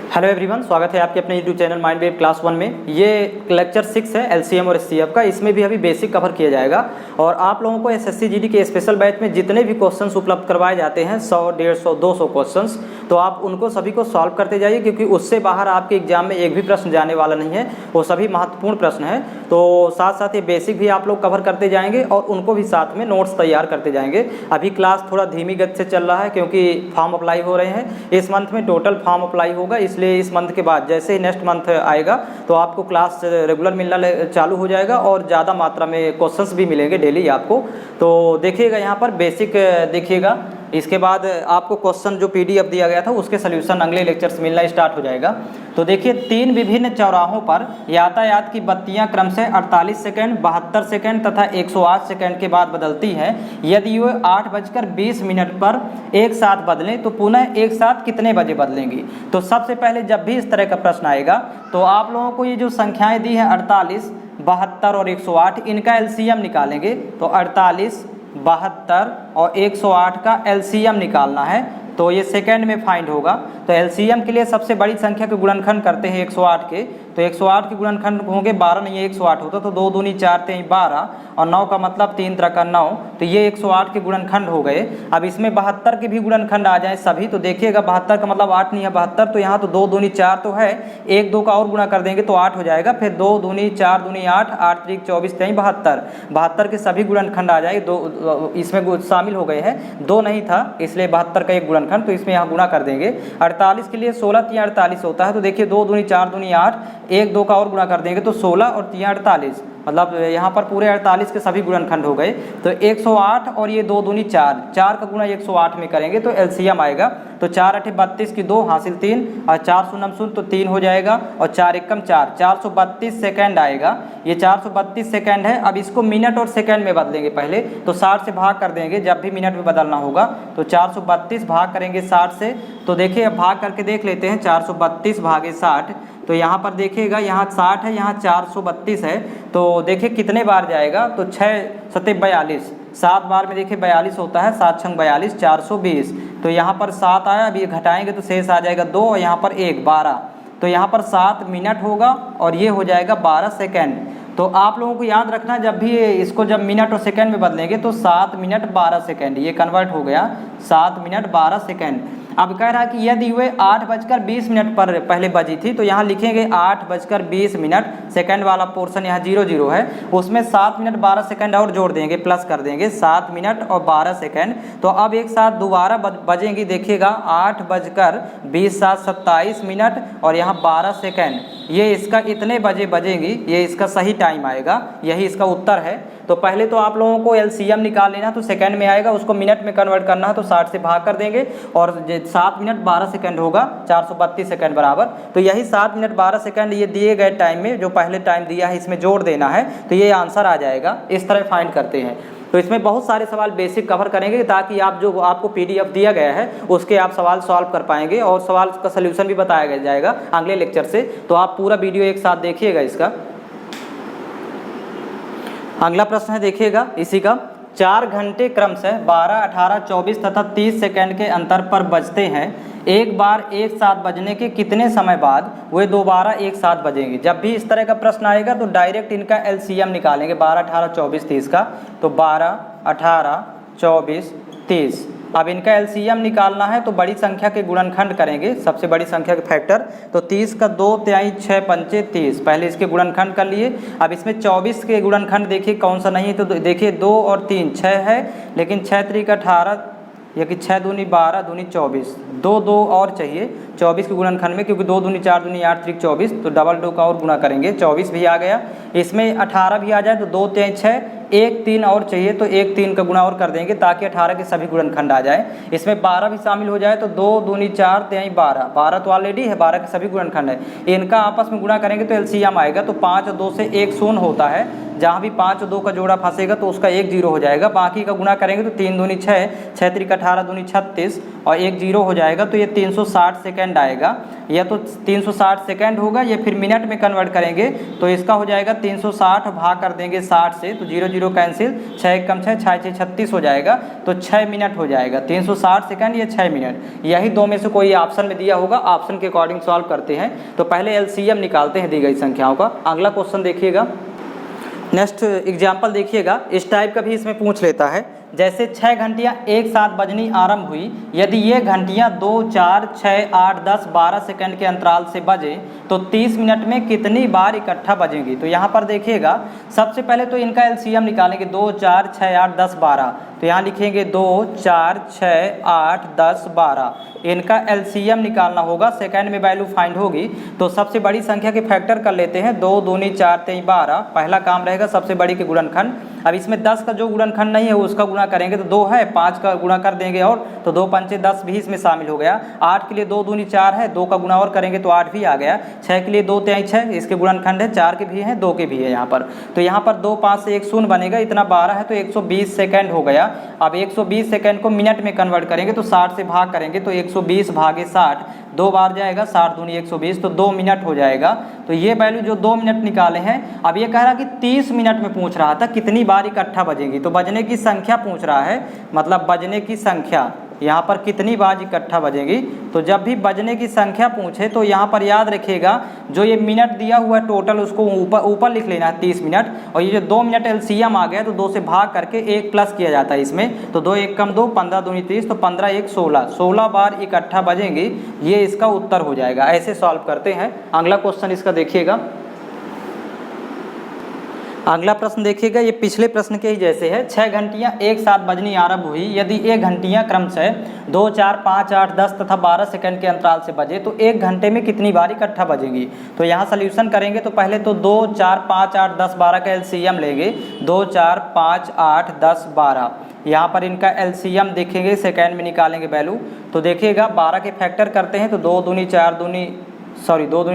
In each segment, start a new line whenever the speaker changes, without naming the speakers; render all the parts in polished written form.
Hello everyone, स्वागत है आपके अपने YouTube channel mind wave class 1 में। ये लेक्चर 6 है एलसीएम और एचसीएफ का। इसमें भी अभी बेसिक कवर किया जाएगा और आप लोगों को एसएससी जीडी के स्पेशल बैच में जितने भी क्वेश्चंस उपलब्ध करवाए जाते हैं 100, 150, 200 क्वेश्चंस, तो आप उनको सभी को सॉल्व करते जाइए, क्योंकि उससे बाहर आपके एग्जाम में एक भी प्रश्न जाने वाला नहीं है। वो सभी महत्वपूर्ण प्रश्न हैं, तो साथ साथ ये बेसिक भी आप लोग कवर करते जाएंगे और उनको भी साथ में नोट्स तैयार करते जाएंगे। अभी क्लास थोड़ा धीमी गति से चल रहा है क्योंकि फॉर्म अप्लाई हो रहे हैं। इस मंथ में टोटल फॉर्म अप्लाई होगा, इसलिए इस मंथ के बाद जैसे ही नेक्स्ट मंथ आएगा तो आपको क्लास रेगुलर मिलना चालू हो जाएगा और ज़्यादा मात्रा में क्वेश्चंस भी मिलेंगे डेली आपको। तो देखिएगा यहाँ पर बेसिक देखिएगा, इसके बाद आपको क्वेश्चन जो पीडीएफ दिया गया था उसके सोल्यूशन अगले लेक्चर से मिलना स्टार्ट हो जाएगा। तो देखिए, 3 विभिन्न चौराहों पर यातायात की बत्तियां क्रम से 48 सेकंड, 72 सेकंड तथा 108 सेकंड के बाद बदलती हैं। यदि वो 8:20 पर एक साथ बदलें तो पुनः एक साथ कितने बजे बदलेंगी। तो सबसे पहले जब भी इस तरह का प्रश्न आएगा तो आप लोगों को ये जो संख्याएं दी हैं 48, 72 और 108, इनका एलसीएम निकालेंगे। तो 48, 72 और 108 का एलसीएम निकालना है, तो ये सेकंड में फाइंड होगा। तो एलसीएम के लिए सबसे बड़ी संख्या के गुणनखंड करते हैं 108 के, तो 108 के गुणनखंड होंगे 12 नहीं है 108 होता, तो 2 दूनी 4 3 12 और 9 का मतलब 3 त्रिका 9, तो ये 108 के गुणनखंड हो गए। अब इसमें 72 के भी गुणनखंड आ जाए सभी, तो देखिएगा 72 का मतलब 8 नहीं है 72, तो यहाँ तो 2 दूनी 4 तो है, 1 2 का और गुणा कर देंगे तो 8 हो जाएगा। फिर 2 दूनी 4 दूनी 8, 8 3 24 3 72, 72 के सभी गुणनखंड आ जाए। 2 इसमें शामिल हो गए हैं, 2 नहीं था इसलिए 72 का एक गुणनखंड, तो इसमें यहाँ गुणा कर देंगे। 48 के लिए 16 3 48 होता है, तो देखिए 2 दूनी 4 दूनी 8, 1 2 का और गुणा कर देंगे तो 16 और 3 48, मतलब यहाँ पर पूरे 48 के सभी गुणनखंड हो गए। तो 108 और ये 2 दूनी 4, 4 का गुणा 108 में करेंगे तो एलसीएम आएगा। तो 4 8 32 की 2 हासिल 3 और 4 शून्य शून्य तो 3 हो जाएगा और 4 एकम 4, 432 सेकंड आएगा। ये 432 सेकंड है। अब इसको मिनट और सेकंड में बदलेंगे पहले, तो 60 से भाग कर देंगे जब भी मिनट में बदलना होगा। तो 432 भाग करेंगे 60 से, तो देखिए अब भाग करके देख लेते हैं। 432 भागे 60, तो यहाँ पर देखिएगा यहाँ 60 है, यहाँ 432 है, तो देखिए कितने बार जाएगा। तो 6 7 42, 7 बार में देखिए 42 होता है, 7 6 42, 420। तो यहाँ पर 7 आया, अभी घटाएंगे तो शेष आ जाएगा 2 और यहाँ पर 1 12, तो यहाँ पर 7 मिनट होगा और ये हो जाएगा 12 सेकेंड। तो आप लोगों को याद रखना, जब भी इसको जब मिनट और सेकंड में बदलेंगे तो 7 मिनट 12 सेकंड, ये कन्वर्ट हो गया 7 मिनट 12 सेकंड। अब कह रहा है कि यदि वे 8:20 पर पहले बजी थी, तो यहाँ लिखेंगे 8:20, सेकंड वाला पोर्शन यहाँ 00 है, उसमें 7 मिनट 12 सेकंड और जोड़ देंगे, प्लस कर देंगे 7 मिनट और 12 सेकंड। तो अब एक साथ दोबारा बजेंगी, देखिएगा 8:20 7 27 मिनट और यहाँ 12 सेकंड, ये इसका इतने बजे बजेंगी, ये इसका सही टाइम आएगा, यही इसका उत्तर है। तो पहले तो आप लोगों को एलसीएम निकाल लेना, तो सेकंड में आएगा, उसको मिनट में कन्वर्ट करना है, तो 60 से भाग कर देंगे और 7 मिनट 12 सेकंड होगा, 432 सेकंड बराबर। तो यही 7 मिनट 12 सेकंड ये दिए गए टाइम में जो पहले टाइम दिया है इसमें जोड़ देना है, तो ये आंसर आ जाएगा। इस तरह फाइंड करते हैं। तो इसमें बहुत सारे सवाल बेसिक कवर करेंगे ताकि आप जो आपको पीडीएफ दिया गया है उसके आप सवाल सॉल्व कर पाएंगे और सवाल का सलूशन भी बताया जाएगा अगले लेक्चर से। तो आप पूरा वीडियो एक साथ देखिएगा। इसका अगला प्रश्न है, देखिएगा इसी का, 4 घंटे क्रम से 12, 18, 24 तथा 30 सेकंड के अंतर पर बजते हैं। एक बार एक साथ बजने के कितने समय बाद वे दोबारा एक साथ बजेंगे। जब भी इस तरह का प्रश्न आएगा तो डायरेक्ट इनका एलसीएम निकालेंगे, 12, 18, 24, 30 का। तो 12, 18, 24, 30। अब इनका एलसीएम निकालना है तो बड़ी संख्या के गुणनखंड करेंगे, सबसे बड़ी संख्या के फैक्टर। तो 30 का 2 तिहाई 6 पंचे 30, पहले इसके गुणनखंड कर लिए। अब इसमें 24 के गुणनखंड देखिए कौन सा नहीं है, तो देखिए 2 और 3 6 है, लेकिन 6 3 18, या कि 6 दूनी 12 दूनी 24, 2 2 और चाहिए 24 के गुणनखंड में, क्योंकि 2 दूनी 4 दूनी 8 3 24, तो डबल 2 का और गुणा करेंगे, 24 भी आ गया। इसमें 18 भी आ जाए तो 2 3 6, 1 3 और चाहिए तो 1 3 का गुणा और कर देंगे ताकि 18 के सभी गुणनखंड आ जाए। इसमें 12 भी शामिल हो जाए तो 2 दूनी 4 3 12, 12 तो ऑलरेडी है, 12 के सभी गुणनखंड है, इनका आपस में गुणा करेंगे तो एलसीएम आएगा। तो 5 और 2 से 1 शून्य होता है, जहाँ भी 5 और 2 का जोड़ा फंसेगा तो उसका 1 जीरो हो जाएगा। बाकी का गुना करेंगे तो 3 दूनी 6, 6 त्रिक 18 दूनी 36 और 1 जीरो हो जाएगा। तो ये 360 सेकेंड आएगा। या तो 360 सेकेंड होगा या फिर मिनट में कन्वर्ट करेंगे तो इसका हो जाएगा 360 भाग कर देंगे 60 से, तो 0 0 कैंसिल, 6 1 कम 6, 6 6 36 हो जाएगा। तो 6 मिनट हो जाएगा। 360 सेकेंड या 6 मिनट, यही दो में से कोई ऑप्शन में दिया होगा। ऑप्शन के अकॉर्डिंग सॉल्व करते हैं। तो पहले एलसीएम निकालते हैं दी गई संख्याओं का। अगला क्वेश्चन देखिएगा, नेक्स्ट एग्जाम्पल देखिएगा। इस टाइप का भी इसमें पूछ लेता है। जैसे 6 घंटियाँ एक साथ बजनी आरंभ हुई, यदि ये घंटियाँ 2 4 6 8 10 12 सेकंड के अंतराल से बजे तो 30 मिनट में कितनी बार इकट्ठा बजेंगी। तो यहाँ पर देखिएगा, सबसे पहले तो इनका एलसीएम निकालेंगे। 2 4 6 8 10 12, तो यहाँ लिखेंगे 2 4 6 8 10 12। इनका एलसीएम निकालना होगा, सेकंड में वैल्यू फाइंड होगी। तो सबसे बड़ी संख्या के फैक्टर कर लेते हैं। 2 दूनी 4 3 12, पहला काम रहेगा सबसे बड़ी के गुणनखंड। अब इसमें 10 का जो गुणनखंड नहीं है उसका गुणा करेंगे तो 2 है, 5 का गुणा कर देंगे और तो 2 पंचे 10 भी इसमें शामिल हो गया। 8 के लिए 2 दूनी 4 है, 2 का गुणा और करेंगे तो 8 भी आ गया। 6 के लिए 2 3 6, इसके गुणनखंड है, 4 के भी हैं 2 के भी है यहाँ पर। तो यहाँ पर 2 5 से 1 शून्य बनेगा, इतना 12 है तो 120 सेकेंड हो गया। अब 120 सेकेंड को मिनट में कन्वर्ट करेंगे तो 60 से भाग करेंगे तो 120 भागे 60, 2 बार जाएगा, 60 दूनी 120, तो 2 मिनट हो जाएगा। तो ये वैल्यू जो 2 मिनट निकाले हैं। अब ये कह रहा कि 30 मिनट में पूछ रहा था कितनी बार इकट्ठा बजेंगी। तो बजने की संख्या पूछ रहा है, मतलब बजने की संख्या यहाँ पर कितनी बार इकट्ठा बजेंगी। तो जब भी बजने की संख्या पूछे तो यहाँ पर याद रखिएगा, जो ये मिनट दिया हुआ है टोटल उसको ऊपर लिख लेना है 30 मिनट। और ये जो 2 मिनट एलसीएम आ गया तो 2 से भाग करके 1 प्लस किया जाता है इसमें। तो 2 1 कम 2, 15 दूनी 30, तो 15 1 16, 16 बार इकट्ठा बजेंगी। ये इसका उत्तर हो जाएगा। ऐसे सॉल्व करते हैं। अगला क्वेश्चन इसका देखिएगा। अगला प्रश्न देखिएगा, ये पिछले प्रश्न के ही जैसे है। 6 घंटियाँ एक साथ बजनी आरंभ हुई, यदि ये घंटियाँ क्रमशः 2 4 5 8 10 तथा 12 सेकंड के अंतराल से बजे तो 1 घंटे में कितनी बार इकट्ठा बजेंगी। तो यहाँ सॉल्यूशन करेंगे तो पहले तो 2 4 5 8 10 12 का एलसीएम लेंगे। 2 4 5 8 10 12, यहाँ पर इनका एलसीएम देखेंगे, सेकेंड में निकालेंगे वैल्यू। तो देखिएगा 12 के फैक्टर करते हैं तो 2 दूनी 4 दूनी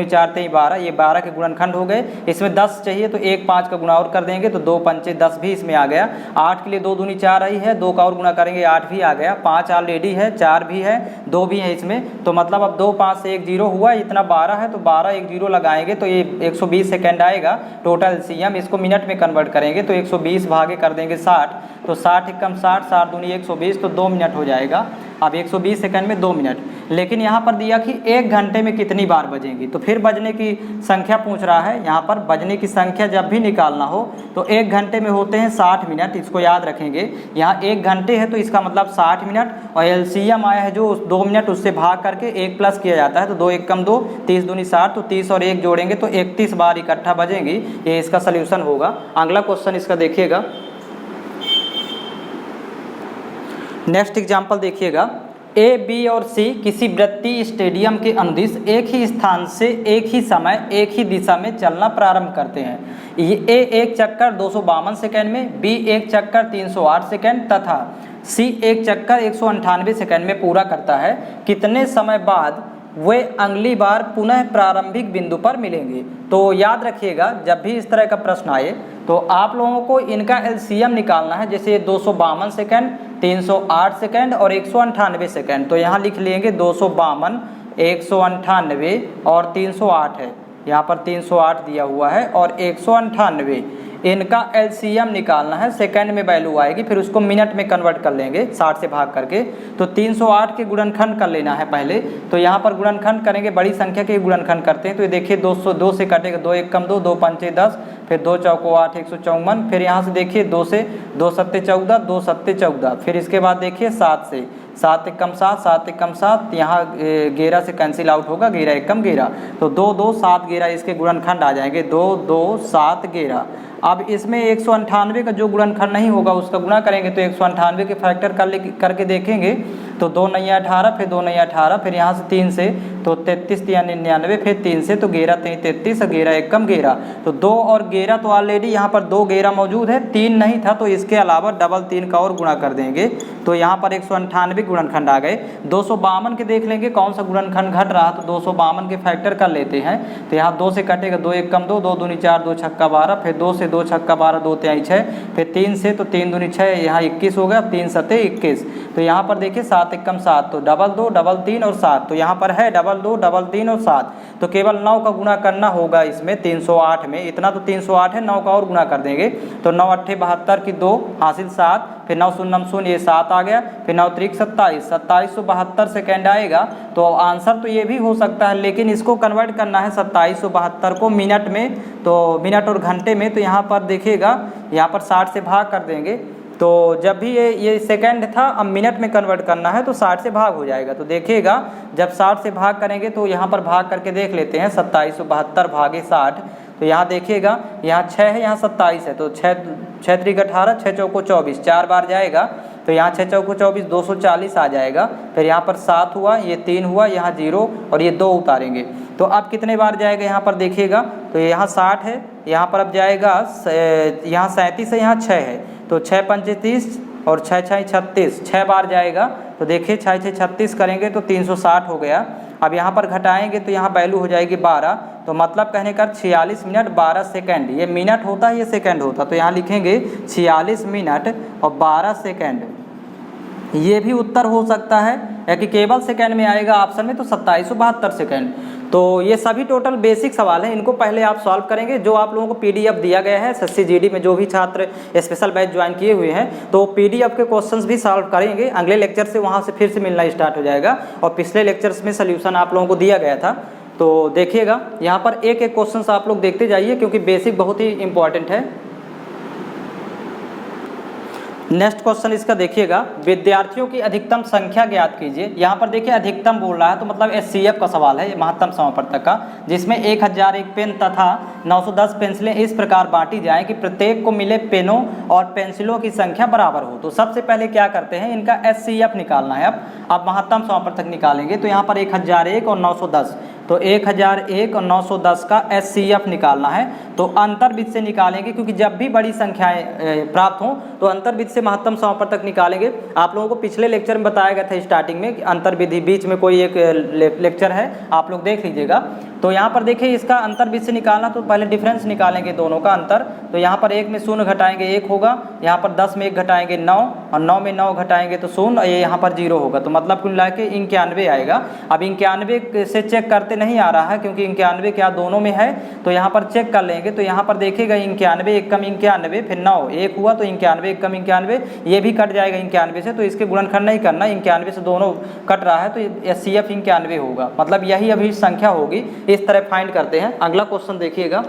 4 3 12, ये 12 के गुणनखंड हो गए। इसमें 10 चाहिए तो 1 5 का गुणा और कर देंगे तो 2 पंचे 10 भी इसमें आ गया। 8 के लिए 2 दूनी 4 आई है, 2 का और गुणा करेंगे 8 भी आ गया। 5 ऑलरेडी है, 4 भी है, 2 भी है इसमें। तो मतलब अब 2 5 से 1 जीरो हुआ, इतना 12 है तो 12 1 जीरो लगाएंगे तो ये 120 सेकेंड आएगा टोटल एलसीएम। इसको मिनट में कन्वर्ट करेंगे तो 120 भागे कर देंगे 60, तो 60 1 कम 60, 60 दूनी 120, तो 2 मिनट हो जाएगा। अब 120 सेकंड में 2 मिनट। लेकिन यहाँ पर दिया कि 1 घंटे में कितनी बार बजेंगी, तो फिर बजने की संख्या पूछ रहा है। यहाँ पर बजने की संख्या जब भी निकालना हो तो 1 घंटे में होते हैं 60 मिनट, इसको याद रखेंगे। यहाँ 1 घंटे है तो इसका मतलब 60 मिनट, और एलसीएम आया है जो 2 मिनट, उससे भाग करके 1 प्लस किया जाता है। तो 2 1 कम 2, 30 दूनी 60, तो 30 और 1 जोड़ेंगे तो 31 बार इकट्ठा बजेंगी। ये इसका सोल्यूशन होगा। अगला क्वेश्चन इसका देखिएगा। नेक्स्ट एग्जाम्पल देखिएगा। ए, बी और सी किसी वृत्तीय स्टेडियम के अनुदिश एक ही स्थान से एक ही समय एक ही दिशा में चलना प्रारंभ करते हैं। ये ए एक चक्कर 252 सेकंड में, बी एक चक्कर 308 सेकंड तथा सी एक चक्कर 198 सेकंड में पूरा करता है। कितने समय बाद वे अगली बार पुनः प्रारंभिक बिंदु पर मिलेंगे। तो याद रखिएगा, जब भी इस तरह का प्रश्न आए तो आप लोगों को इनका एलसीएम निकालना है। जैसे 252 सेकंड, 308 सेकंड और 198 सेकंड, तो यहाँ लिख लेंगे 252, 198 और 308 है, यहाँ पर 308 दिया हुआ है और 198। इनका एलसीएम निकालना है, सेकंड में वैल्यू आएगी, फिर उसको मिनट में कन्वर्ट कर लेंगे 60 से भाग करके। तो 308 के गुणनखंड कर लेना है पहले। तो यहाँ पर गुणनखंड करेंगे, बड़ी संख्या के गुणनखंड करते हैं। तो ये देखिए 202 से कटेगा, 2 1 कम 2, 2 पंचे 10, फिर 2 चौको 8, 154। फिर यहाँ से देखिए 2 से 2 सत्ते 14, 2 सत्ते 14। फिर इसके बाद देखिए 7 से 7 1 कम 7, 7 1 कम 7, यहाँ 11 से कैंसिल आउट होगा, 11 1 कम 11, तो 2 2 7 11 इसके गुणनखंड आ जाएंगे, 2 2 7 11। अब इसमें 198 का जो गुणनखंड नहीं होगा उसका गुणा करेंगे तो 198 के फैक्टर करके देखेंगे तो 2 नया 18, फिर 2 नया 18, फिर यहाँ से 3 से तो 33 या 99, फिर 3 से तो 11 3 33 और 11 1 कम 11, तो 2 और 11 तो ऑलरेडी यहाँ पर 2 11 मौजूद है, 3 नहीं था, तो इसके अलावा डबल 3 का और गुणा कर देंगे तो यहाँ पर 198 गुणनखंड आ गए। 252 के देख लेंगे कौन सा गुणनखंड घट रहा, तो 252 के फैक्टर कर लेते हैं, तो यहाँ 2 से कटेगा 2 1 कम 2, 2 दूनी 4, 2 छक्का 12, फिर 2 से 2 छक्का 12, 2 तिहाई 6, फिर 3 से तो 3 दूनी 6, यहाँ 21 हो गया, 3 सते 21, तो यहाँ पर देखिए 7 1 कम 7, तो डबल 2 डबल 3 और 7, तो यहाँ पर है डबल 2 डबल 3 और 7, तो केवल 9 का गुणा करना होगा इसमें 308 में, इतना तो 308 है, 9 का और गुणा कर देंगे तो 9 8 72 की 2 हासिल 7, फिर 9 0 0 ये 7 आ गया, फिर 9 3 27, 2772 सेकेंड आएगा। तो आंसर तो ये भी हो सकता है, लेकिन इसको कन्वर्ट करना है 2772 को मिनट में, तो मिनट और घंटे में, तो यहाँ पर देखिएगा यहाँ पर 60 से भाग कर देंगे, तो जब भी ये सेकंड था, अब मिनट में कन्वर्ट करना है तो 60 से भाग हो जाएगा, तो देखिएगा जब 60 से भाग करेंगे तो यहाँ पर भाग करके देख लेते हैं 2772 भागे 60, तो यहाँ देखिएगा यहाँ 6 है, यहाँ 27 है, तो 6 3 18, 6 चौको 24, 4 बार जाएगा, तो यहाँ 6 चौको 24 240 आ जाएगा, फिर यहाँ पर 7 हुआ, ये 3 हुआ, यहाँ 0 और ये 2 उतारेंगे, तो अब कितने बार जाएगा यहाँ पर देखिएगा, तो यहाँ 60 है, यहाँ पर अब जाएगा यहाँ 37 है, यहाँ 6 है, तो 6 5 30 और 6 6 36, 6 बार जाएगा, तो देखिए 6 6 36 करेंगे तो 360 हो गया। अब यहाँ पर घटाएंगे तो यहाँ वैल्यू हो जाएगी 12, तो मतलब कहने का 46 मिनट 12 सेकंड, ये मिनट होता है ये सेकंड होता, तो यहाँ लिखेंगे 46 मिनट और 12 सेकंड, ये भी उत्तर हो सकता है, या कि केवल सेकंड में आएगा ऑप्शन में, तो 2772 सेकंड। तो ये सभी टोटल बेसिक सवाल हैं, इनको पहले आप सॉल्व करेंगे, जो आप लोगों को पीडीएफ दिया गया है एसएससी जीडी में, जो भी छात्र स्पेशल बैच ज्वाइन किए हुए हैं तो पीडीएफ के क्वेश्चंस भी सॉल्व करेंगे, अगले लेक्चर से वहाँ से फिर से मिलना स्टार्ट हो जाएगा, और पिछले लेक्चर्स में सोल्यूशन आप लोगों को दिया गया था, तो देखिएगा यहाँ पर एक एक क्वेश्चन आप लोग देखते जाइए, क्योंकि बेसिक बहुत ही इंपॉर्टेंट है। नेक्स्ट क्वेश्चन इसका देखिएगा, विद्यार्थियों की अधिकतम संख्या ज्ञात कीजिए। यहाँ पर देखिए अधिकतम बोल रहा है, तो मतलब एचसीएफ का सवाल है, महत्तम समापवर्तक का, जिसमें 1001 पेन तथा 910 पेंसिलें इस प्रकार बांटी जाएं कि प्रत्येक को मिले पेनों और पेंसिलों की संख्या बराबर हो। तो सबसे पहले क्या करते हैं, इनका एचसीएफ निकालना है। अब महत्तम समापवर्तक निकालेंगे, तो यहाँ पर 1001 और 910, तो 1001 और 910 का एचसीएफ निकालना है, तो अंतर्वृत्त से निकालेंगे, क्योंकि जब भी बड़ी संख्याएं प्राप्त हों तो अंतर्वृत्त से महत्तम समापवर्तक निकालेंगे। आप लोगों को पिछले लेक्चर में बताया गया था स्टार्टिंग में, अंतर्विधि बीच में कोई एक लेक्चर है, आप लोग देख लीजिएगा। तो यहाँ पर देखिए इसका अंतर्वृत्त से निकालना, तो पहले डिफरेंस निकालेंगे दोनों का अंतर, तो यहाँ पर 1 में 0 घटाएंगे 1 होगा, यहाँ पर 10 में 1 घटाएंगे 9, और 9 में 9 घटाएंगे तो 0, और ये यहाँ पर 0 होगा, तो मतलब कुल मिला के 91 आएगा। अब 91 से चेक करते नहीं आ रहा है, क्योंकि 91 क्या दोनों में है, तो यहाँ पर चेक कर लेंगे, तो यहाँ पर देखिएगा 91 1 कम 91, फिर 9 1 हुआ, तो 91 1 कम 91, ये भी कट जाएगा 91 से, तो इसके गुणनखंड नहीं करना, 91 से दोनों कट रहा है, तो एचसीएफ 91 होगा, मतलब यही अभी संख्या होगी। इस तरह फाइंड करते हैं। अगला क्वेश्चन देखिएगा,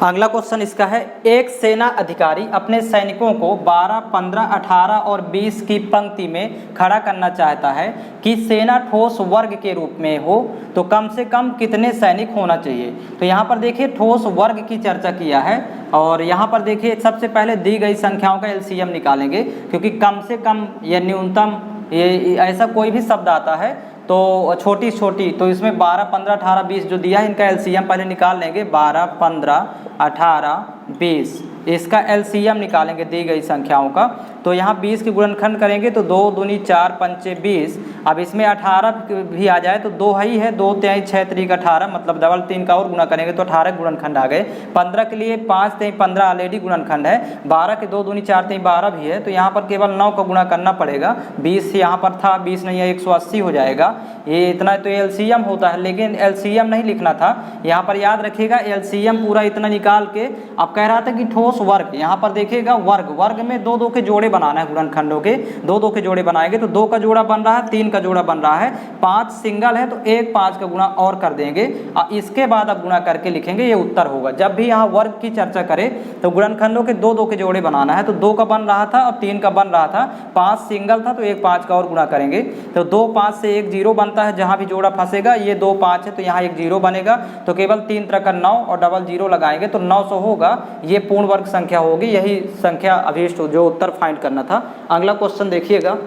अगला क्वेश्चन इसका है, एक सेना अधिकारी अपने सैनिकों को 12, 15, 18 और 20 की पंक्ति में खड़ा करना चाहता है कि सेना ठोस वर्ग के रूप में हो, तो कम से कम कितने सैनिक होना चाहिए। तो यहाँ पर देखिए ठोस वर्ग की चर्चा किया है, और यहाँ पर देखिए सबसे पहले दी गई संख्याओं का एलसीएम निकालेंगे, क्योंकि कम से कम या न्यूनतम ये ऐसा कोई भी शब्द आता है तो छोटी छोटी, तो इसमें 12, 15, 18, 20 जो दिया है, इनका एलसीएम पहले निकाल लेंगे। 12, 15, 18, 20 इसका एलसीएम निकालेंगे दी गई संख्याओं का। तो यहाँ 20 की गुणनखंड करेंगे तो 2 दूनी 4 पंचे 20। अब इसमें 18 भी आ जाए तो 2 ही है, 2 तिहाई 6 3 18, मतलब डबल 3 का और गुणा करेंगे तो 18 गुणनखंड आ गए। 15 के लिए 5 तिहाई 15 ऑलरेडी गुणनखंड है। 12 के 2 दूनी 4 तिहाई 12 भी है, तो यहाँ पर केवल 9 का गुणा करना पड़ेगा। 20 यहाँ पर था, 20 नहीं है 180 हो जाएगा। ये इतना तो एलसीएम होता है, लेकिन एलसीएम नहीं लिखना था यहाँ पर, याद रखिएगा एलसीएम पूरा इतना निकाल के। अब कह रहा था कि ठोस वर्ग, यहाँ पर देखिएगा वर्ग, वर्ग में 2 2 के जोड़े बनाना है, गुणनखंडों के 2 2 के जोड़े बनाएंगे तो 2 का जोड़ा बन रहा है, 3 का जोड़ा बन रहा है, 5 सिंगल है तो एक 5 का गुणा और कर देंगे और इसके बाद अब गुणा करके लिखेंगे, ये उत्तर होगा। जब भी यहाँ वर्ग की चर्चा करें तो गुणनखंडों के 2 2 के जोड़े बनाना है, तो 2 का बन रहा था और 3 का बन रहा था, 5 सिंगल था तो एक 5 का और गुणा करेंगे, तो 2 5 से एक 0 बनता है, जहाँ भी जोड़ा फंसेगा ये 2 5 है तो यहाँ एक 0 बनेगा, तो केवल 3 तरह का 9 और डबल 0 लगाएंगे तो 900 होगा, ये पूर्ण वर्ग संख्या होगी, यही संख्या अभीष्ट जो उत्तर फाइंड करना था। अगला क्वेश्चन देखिएगा,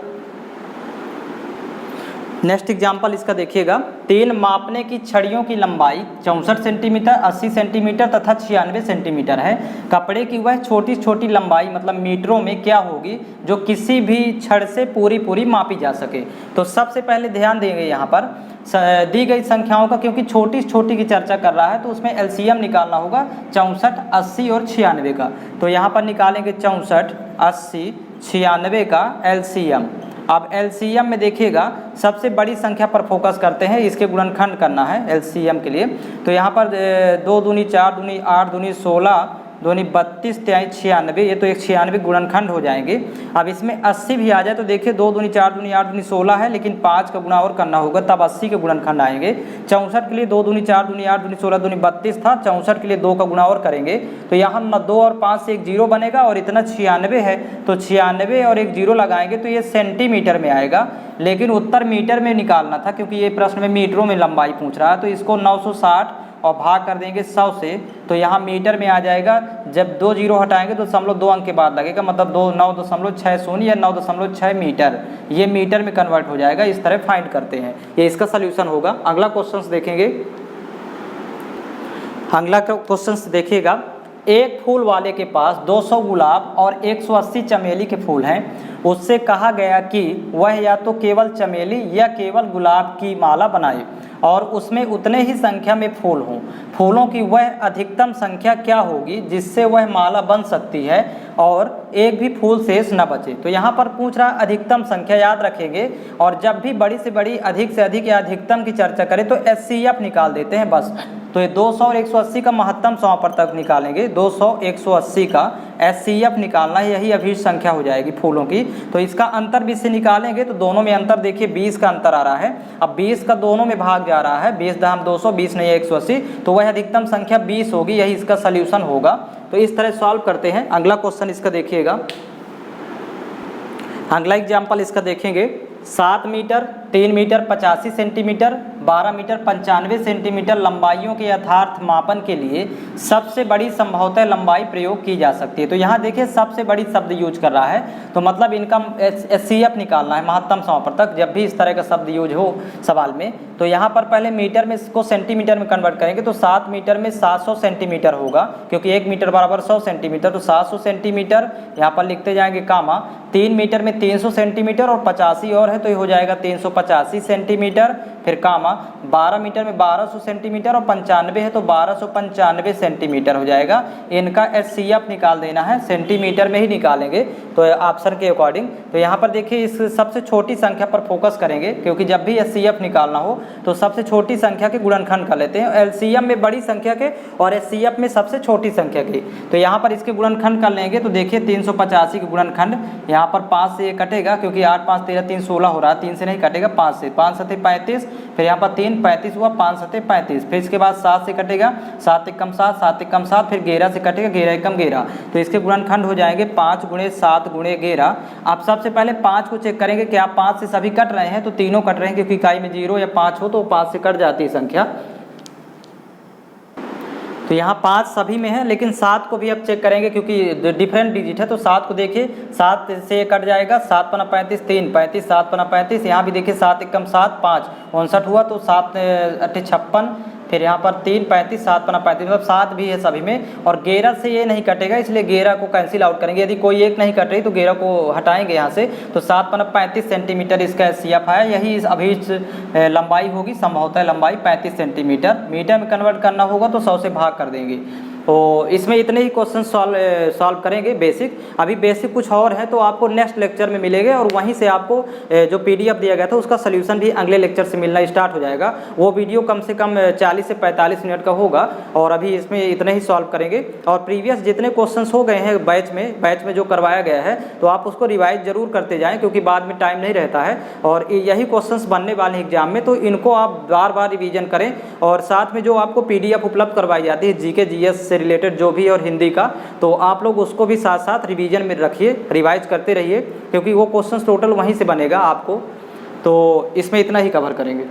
नेक्स्ट एग्जाम्पल इसका देखिएगा, 3 मापने की छड़ियों की लंबाई 64 सेंटीमीटर, 80 सेंटीमीटर तथा 96 सेंटीमीटर है। कपड़े की वह छोटी छोटी लंबाई मतलब मीटरों में क्या होगी जो किसी भी छड़ से पूरी मापी जा सके। तो सबसे पहले ध्यान देंगे यहाँ पर दी गई संख्याओं का, क्योंकि छोटी छोटी की चर्चा कर रहा है तो उसमें एलसीएम निकालना होगा 64, 80 और 96 का। तो यहाँ पर निकालेंगे 64, 80, 96 का एलसीएम। अब एलसीएम में देखिएगा सबसे बड़ी संख्या पर फोकस करते हैं, इसके गुणनखंड करना है एलसीएम के लिए। तो यहाँ पर 2 दूनी 4 दूनी 8 दूनी 16 दूनी 32 23 96, ये तो एक 96 गुणनखंड हो जाएंगे। अब इसमें 80 भी आ जाए तो देखिए 2 दूनी 4 दूनी 8 दूनी 16 है, लेकिन 5 का गुणा और करना होगा तब 80 के गुणनखंड आएंगे। 64 के लिए 2 दूनी 4 दूनी 8 दूनी 16 दूनी 32 था, 64 के लिए 2 का गुणा और करेंगे तो यहाँ 2 और 5 से एक 0 बनेगा और इतना 96 है तो 96 और एक 0 लगाएंगे तो ये सेंटीमीटर में आएगा, लेकिन उत्तर मीटर में निकालना था क्योंकि ये प्रश्न में मीटरों में लंबाई पूछ रहा है। तो इसको 960 और भाग कर देंगे 100 से, तो यहाँ मीटर में आ जाएगा। जब 2 0 हटाएंगे तो 2 अंक के बाद लगेगा, मतलब 9.60 या 9.6 मीटर, ये मीटर में कन्वर्ट हो जाएगा। इस तरह फाइंड करते हैं, ये इसका सल्यूशन होगा। अगला क्वेश्चन देखेंगे, अगला क्वेश्चन देखिएगा, एक फूल वाले के पास 200 गुलाब और 180 चमेली के फूल हैं। उससे कहा गया कि वह या तो केवल चमेली या केवल गुलाब की माला बनाए और उसमें उतने ही संख्या में फूल हों। फूलों की वह अधिकतम संख्या क्या होगी जिससे वह माला बन सकती है और एक भी फूल शेष न बचे। तो यहाँ पर पूछ रहा अधिकतम संख्या, याद रखेंगे। और जब भी बड़ी से बड़ी, अधिक से अधिक या अधिकतम की चर्चा करें तो एचसीएफ निकाल देते हैं बस। तो ये 200 और 180 का महत्तम 100 पर तक निकालेंगे, 200 180 का एचसीएफ निकालना है, यही अभी संख्या हो जाएगी फूलों की। तो इसका अंतर भी से निकालेंगे तो दोनों में अंतर देखिए 20 का अंतर आ रहा है। अब 20 का दोनों में भाग जा रहा है, 20 दाम 200, 20 नहीं 180, तो वह अधिकतम संख्या 20 होगी, यही इसका सल्यूशन होगा। तो इस तरह सॉल्व करते हैं। अगला क्वेश्चन इसका देखिएगा, अगला एग्जाम्पल इसका देखेंगे, 7 metre, 3 metre 85 centimetre, 12 metre 95 centimetre लंबाइयों के यथार्थ मापन के लिए सबसे बड़ी संभवतः लंबाई प्रयोग की जा सकती है। तो यहाँ देखिए सबसे बड़ी शब्द यूज कर रहा है, तो मतलब इनका एचसीएफ निकालना है महत्तम 100 पर तक। जब भी इस तरह का शब्द यूज हो सवाल में तो यहाँ पर पहले मीटर में इसको सेंटीमीटर में कन्वर्ट करेंगे, तो 7 मीटर में 700 सेंटीमीटर होगा, क्योंकि 1 मीटर बराबर 100 सेंटीमीटर, तो 700 सेंटीमीटर यहाँ पर लिखते जाएंगे कामा। 3 मीटर में 300 सेंटीमीटर और 85 और है तो ये हो जाएगा 385 सेंटीमीटर, फिर कामा 12 मीटर में 1200 सेंटीमीटर और 95 है तो 1295 सेंटीमीटर हो जाएगा। इनका एचसीएफ निकाल देना है, सेंटीमीटर में ही निकालेंगे तो ऑप्शन के अकॉर्डिंग। तो यहाँ पर देखिए इस सबसे छोटी संख्या पर फोकस करेंगे, क्योंकि जब भी एचसीएफ निकालना हो तो सबसे छोटी संख्या के गुणनखंड कर लेते हैं, एलसीएम में बड़ी संख्या के और एचसीएफ में सबसे छोटी संख्या के। तो यहाँ पर इसके गुणनखंड कर लेंगे तो देखिए 385 के गुणनखंड, यहाँ पर 5 से ये कटेगा क्योंकि 8 5 13 3 16 हो रहा है, 3 से नहीं कटेगा, 5 से, 5 7 35, फिर यहाँ पर 3 35 हुआ, 5 7 35, फिर इसके बाद 7 से कटेगा, 7 1 7, 7 1 7, फिर 11 से कटेगा, 11 1 11, तो इसके गुणनखंड हो जाएंगे 5 × 7 × 11। आप सबसे पहले 5 को चेक करेंगे कि आप 5 से सभी कट रहे हैं, तो तीनों कट रहे हैं, क्योंकि इकाई में 0 या 5 हो तो 5 से कट जाती है संख्या। तो यहाँ 5 सभी में है, लेकिन 7 को भी अब चेक करेंगे क्योंकि डिफरेंट डिजिट है, तो 7 को देखिए 7 से कट जाएगा, 7 पना 35 3 35, 7 पना 35, यहाँ भी देखिए 7 1 7 5 59 हुआ, तो 7 8 56, फिर यहाँ पर 3 35, 7 पना 35, मतलब 7 भी है सभी में। और 11 से ये नहीं कटेगा, इसलिए 11 को कैंसिल आउट करेंगे। यदि कोई एक नहीं कट रही तो 11 को हटाएंगे यहाँ से, तो 7 पना 35 सेंटीमीटर इसका एचसीएफ है, यही इस अभी लंबाई होगी, संभवतः लंबाई 35 सेंटीमीटर। मीटर में कन्वर्ट करना होगा तो 100 से भाग कर देंगे। और इसमें इतने ही क्वेश्चन सॉल्व करेंगे बेसिक। अभी बेसिक कुछ और हैं तो आपको नेक्स्ट लेक्चर में मिलेंगे, और वहीं से आपको जो PDF दिया गया था उसका सोल्यूशन भी अगले लेक्चर से मिलना स्टार्ट हो जाएगा। वो वीडियो कम से कम 40 से 45 मिनट का होगा, और अभी इसमें इतने ही सॉल्व करेंगे। और प्रीवियस जितने क्वेश्चन हो गए हैं बैच में जो करवाया गया है, तो आप उसको रिवाइज जरूर करते जाएँ, क्योंकि बाद में टाइम नहीं रहता है। और यही क्वेश्चन बनने वाले एग्जाम में, तो इनको आप बार बार रिवीजन करें। और साथ में जो आपको PDF उपलब्ध करवाई जाती है GK GS से रिलेटेड जो भी, और हिंदी का, तो आप लोग उसको भी साथ साथ रिवीजन में रखिए, रिवाइज करते रहिए, क्योंकि वो क्वेश्चंस टोटल वहीं से बनेगा आपको। तो इसमें इतना ही कवर करेंगे।